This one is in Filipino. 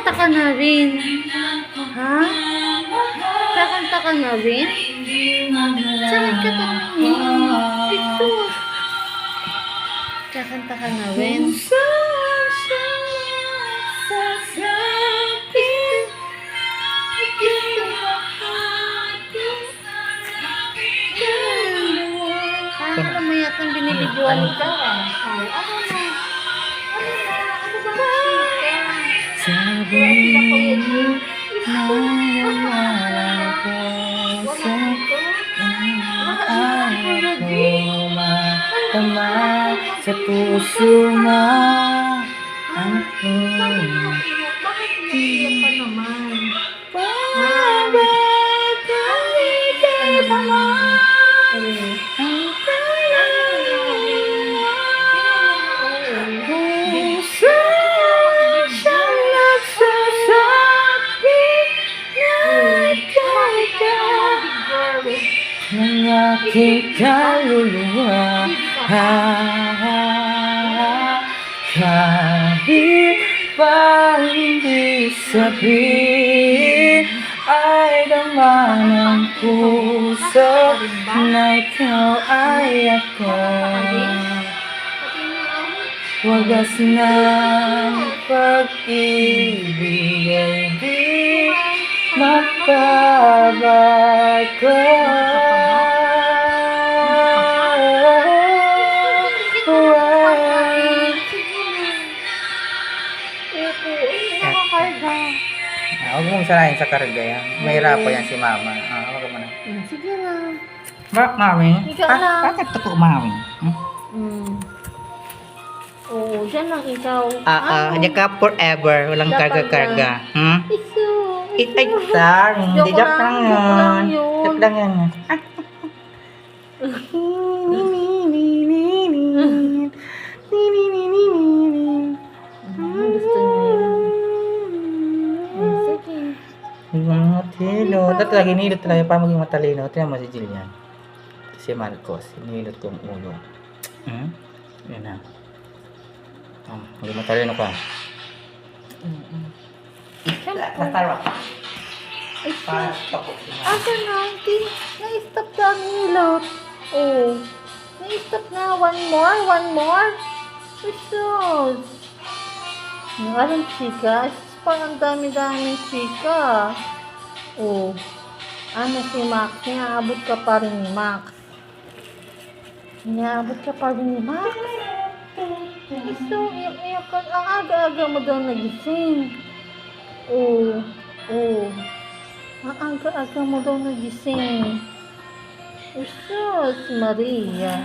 Kakanta ka na rin. Ha? Kakanta ka na rin? Saan ka tumingin? Ito. Kakanta ka na rin. Ano mo yata binibidyoan ka? Ay, ano na? Ano ba? Sabi na wala ko sa ayaw ko matama sa puso mo ang Bakit naiiyak ka naman? Bakit kahit ka naman ng aking kaluluwa, kahit pa hindi sabihin ay dama ng puso na ikaw ay ako. Wagas ng pag-ibig ay di mapabago. Huwag mong sarayin sa karga yan. Mahirapan yan si mama. Huwag mo na. Sige na. Mami? Ikaw lang. Bakit totoo, mami? Oo, dyan lang ikaw. Hindi ka forever. Walang Dapat karga-karga. Iso. Ay, sorry. Hindi, joke lang yun. Joke lang yun. Gusto niya yun. Sige. Matilo. Dati lagi nilot talaga para maging matalino. Tingnan mo si Jillian. Si Marcos. Nilot ko ang ulo. Yan na. Maging matalino ka. Nastarwa ka. Asa na, auntie? Na-stop na ang nilot. Oh. Na-stop na. One more. Jesus. Alam, chika. Parang dami-daming chika. Oh. Ano si Max? Inaabot ka pa rin ni Max. So, iyak ka. Ang aga-aga mo daw nagising. Oh. Ang aga-aga mo daw nagising. Jesus Maria.